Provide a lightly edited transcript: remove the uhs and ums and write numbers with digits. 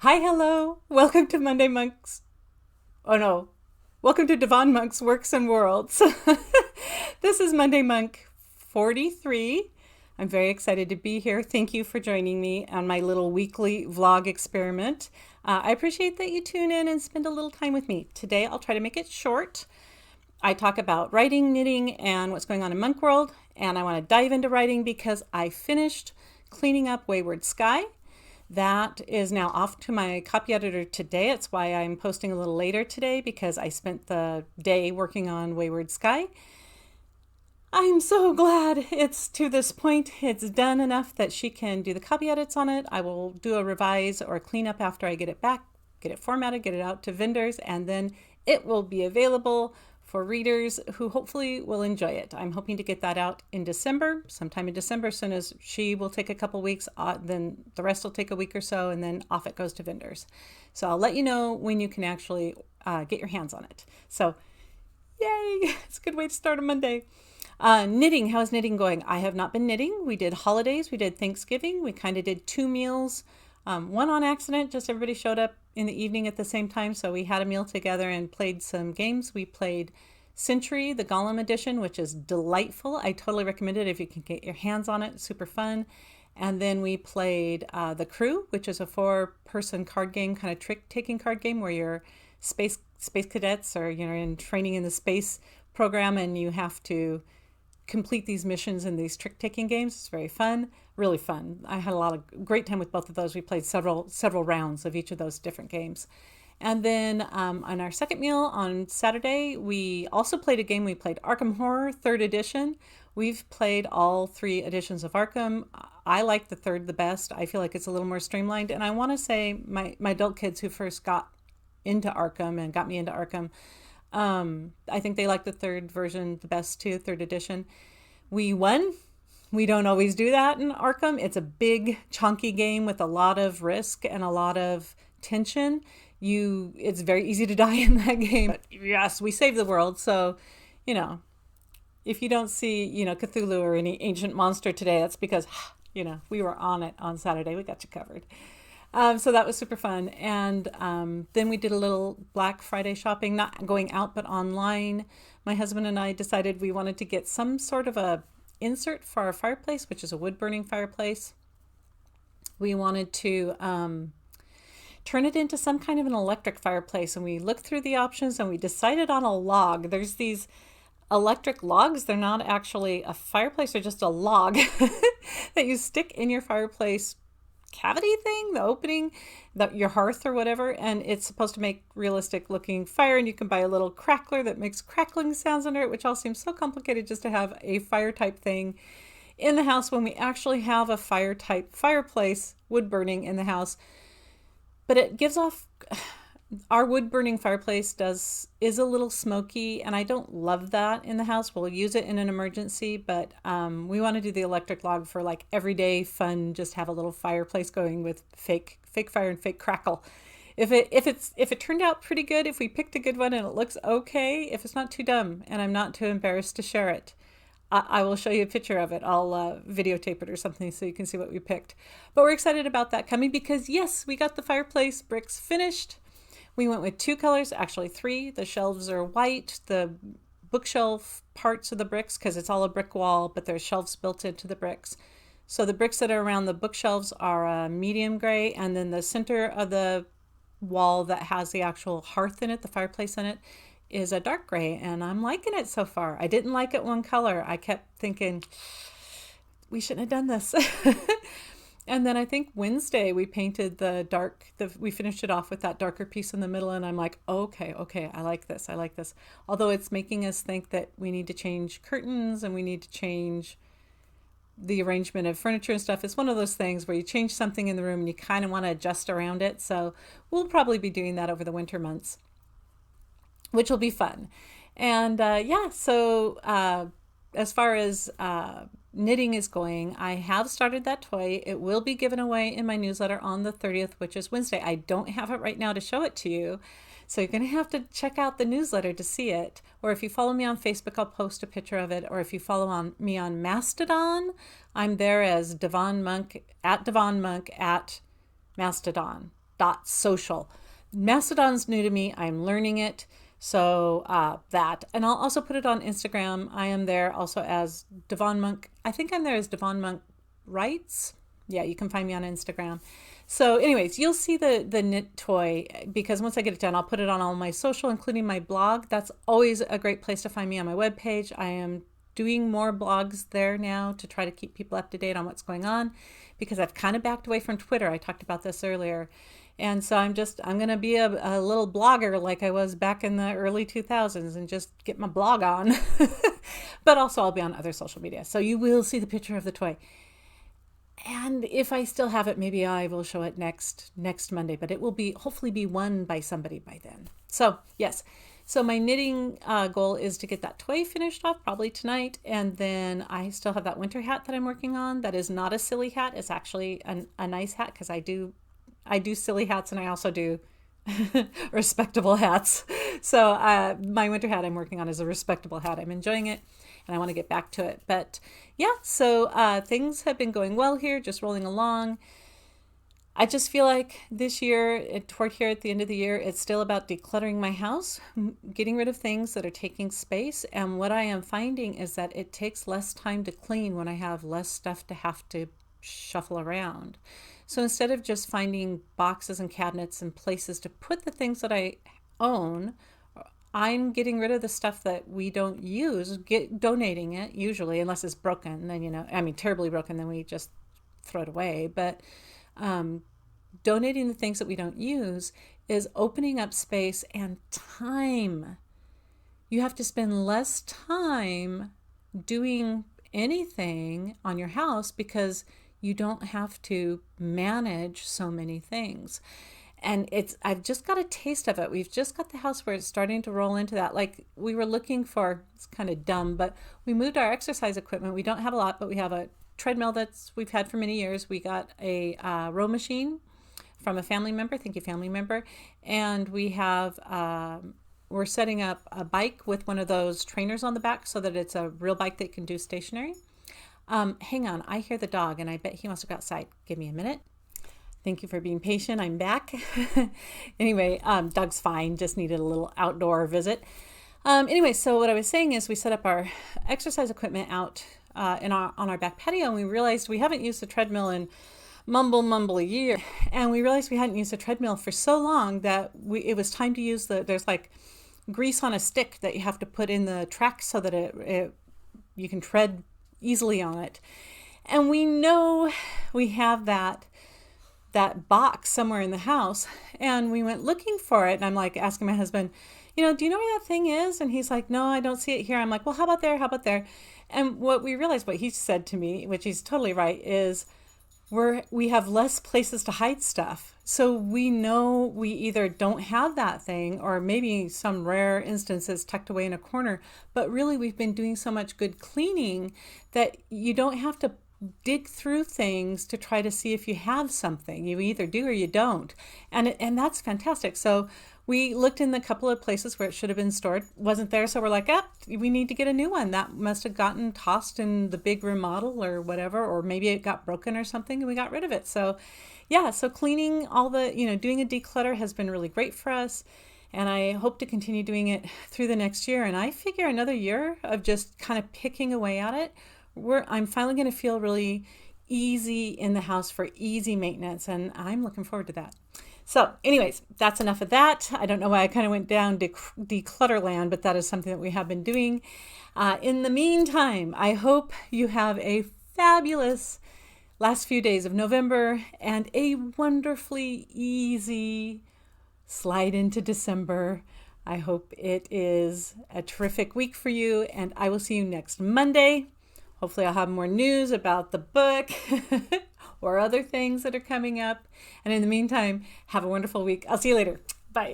Hi, hello. Welcome to Monday Monks. Oh no. Welcome to Devon Monk's Works and Worlds. This is Monday Monk 43. I'm very excited to be here. Thank you for joining me on my little weekly vlog experiment. I appreciate that you tune in and spend a little time with me. Today I'll try to make it short. I talk about writing, knitting, and what's going on in Monkworld, and I want to dive into writing because I finished cleaning up Wayward Sky. That is now off to my copy editor today. That's why I'm posting a little later today because I spent the day working on Wayward Sky. I'm so glad it's to this point. It's done enough that she can do the copy edits on it. I will do a revise or clean up after I get it back, get it formatted, get it out to vendors, and then it will be available for readers who hopefully will enjoy it. I'm hoping to get that out in December, sometime in December, as soon as she will take a couple weeks, then the rest will take a week or so, and then off it goes to vendors. So I'll let you know when you can actually get your hands on it. So yay, it's a good way to start a Monday. Knitting, how's knitting going? I have not been knitting. We did holidays, we did Thanksgiving, we kind of did two meals. One on accident, just everybody showed up in the evening at the same time, so we had a meal together and played some games. We played Century, the Gollum edition, which is delightful. I totally recommend it if you can get your hands on it. It's super fun. And then we played The Crew, which is a four-person card game, kind of trick-taking card game where you're space cadets or you're in training in the space program and you have to complete these missions in these trick-taking games. It's very fun, really fun. I had a lot of great time with both of those. We played several rounds of each of those different games. And then on our second meal on Saturday, we also played a game. We played Arkham Horror, 3rd edition. We've played all 3 editions of Arkham. I like the 3rd the best. I feel like it's a little more streamlined. And I want to say my adult kids who first got into Arkham and got me into Arkham, I think they like the 3rd version the best too, 3rd edition. We won. We don't always do that in Arkham. It's a big, chunky game with a lot of risk and a lot of tension. It's very easy to die in that game. But yes, we saved the world. So, you know, if you don't see, Cthulhu or any ancient monster today, that's because, we were on it on Saturday. We got you covered. So that was super fun. And then we did a little Black Friday shopping, not going out, but online. My husband and I decided we wanted to get some sort of a insert for our fireplace, which is a wood-burning fireplace. We wanted to turn it into some kind of an electric fireplace. And we looked through the options and we decided on a log. There's these electric logs. They're not actually a fireplace. They're just a log that you stick in your fireplace cavity thing, the opening, your hearth or whatever, and it's supposed to make realistic looking fire, and you can buy a little crackler that makes crackling sounds under it, which all seems so complicated just to have a fire type thing in the house when we actually have a fire type fireplace, wood burning in the house. But it gives off, our wood burning fireplace is a little smoky, and I don't love that in the house. We'll use it in an emergency, but we want to do the electric log for like everyday fun. Just have a little fireplace going with fake fire and fake crackle. If it turned out pretty good, if we picked a good one and it looks okay, if it's not too dumb and I'm not too embarrassed to share it, I will show you a picture of it. I'll videotape it or something so you can see what we picked. But we're excited about that coming because yes, we got the fireplace bricks finished. We went with 2 colors, actually 3. The shelves are white. The bookshelf parts of the bricks, because it's all a brick wall, but there's shelves built into the bricks. So the bricks that are around the bookshelves are medium gray, and then the center of the wall that has the actual hearth in it, the fireplace in it, is a dark gray, and I'm liking it so far. I didn't like it one color. I kept thinking, we shouldn't have done this. And then I think Wednesday we painted we finished it off with that darker piece in the middle, and I'm like, okay, I like this. Although it's making us think that we need to change curtains and we need to change the arrangement of furniture and stuff. It's one of those things where you change something in the room and you kind of want to adjust around it. So we'll probably be doing that over the winter months, which will be fun. And as far as knitting is going, I have started that toy. It will be given away in my newsletter on the 30th, which is Wednesday. I don't have it right now to show it to you, so you're going to have to check out the newsletter to see it. Or if you follow me on Facebook, I'll post a picture of it. Or if you follow me on Mastodon, I'm there as Devon Monk at Mastodon. .social. Mastodon's new to me. I'm learning it. So that, and I'll also put it on Instagram. I am there also as Devon Monk. I think I'm there as Devon Monk Writes. Yeah, you can find me on Instagram. So anyways, you'll see the knit toy, because once I get it done, I'll put it on all my social, including my blog. That's always a great place to find me on my webpage. I am doing more blogs there now to try to keep people up to date on what's going on, because I've kind of backed away from Twitter. I talked about this earlier. And so I'm going to be a little blogger like I was back in the early 2000s and just get my blog on. But also I'll be on other social media. So you will see the picture of the toy. And if I still have it, maybe I will show it next Monday, but it will be hopefully be won by somebody by then. So yes, so my knitting goal is to get that toy finished off probably tonight, and then I still have that winter hat that I'm working on. That is not a silly hat. It's actually a nice hat, because I do silly hats and I also do respectable hats. So my winter hat I'm working on is a respectable hat. I'm enjoying it and I want to get back to it. But yeah, so things have been going well here, just rolling along. I just feel like this year, toward here at the end of the year, it's still about decluttering my house, getting rid of things that are taking space. And what I am finding is that it takes less time to clean when I have less stuff to have to shuffle around. So instead of just finding boxes and cabinets and places to put the things that I own, I'm getting rid of the stuff that we don't use, donating it usually, unless it's broken. Then, terribly broken, then we just throw it away. But donating the things that we don't use is opening up space and time. You have to spend less time doing anything on your house because you don't have to manage so many things. And I've just got a taste of it. We've just got the house where it's starting to roll into that. Like we were looking for, it's kind of dumb, but we moved our exercise equipment. We don't have a lot, but we have a treadmill we've had for many years. We got a row machine from a family member. Thank you, family member. And we have, we're setting up a bike with one of those trainers on the back so that it's a real bike that can do stationary. Hang on, I hear the dog and I bet he wants to go outside. Give me a minute. Thank you for being patient. I'm back. Anyway, dog's fine. Just needed a little outdoor visit. Anyway, so what I was saying is we set up our exercise equipment out on our back patio, and we realized we haven't used the treadmill in mumble a year. And we realized we hadn't used the treadmill for so long that it was time to use there's like grease on a stick that you have to put in the track so that you can tread easily on it. And we know we have that box somewhere in the house, and we went looking for it, and I'm like asking my husband, do you know where that thing is? And he's like, no, I don't see it here. I'm like, well, how about there? And what we realized, what he said to me, which he's totally right, is we have less places to hide stuff. So we know we either don't have that thing, or maybe some rare instances tucked away in a corner, but really we've been doing so much good cleaning that you don't have to dig through things to try to see if you have something. You either do or you don't. And that's fantastic. So we looked in the couple of places where it should have been stored, wasn't there. So we're like, we need to get a new one. That must have gotten tossed in the big remodel or whatever, or maybe it got broken or something and we got rid of it. So yeah, so cleaning all doing a declutter has been really great for us. And I hope to continue doing it through the next year. And I figure another year of just kind of picking away at it, I'm finally going to feel really easy in the house for easy maintenance, and I'm looking forward to that. So anyways, that's enough of that. I don't know why I kind of went down to declutter land, but that is something that we have been doing. In the meantime, I hope you have a fabulous last few days of November and a wonderfully easy slide into December. I hope it is a terrific week for you, and I will see you next Monday. Hopefully I'll have more news about the book or other things that are coming up. And in the meantime, have a wonderful week. I'll see you later. Bye.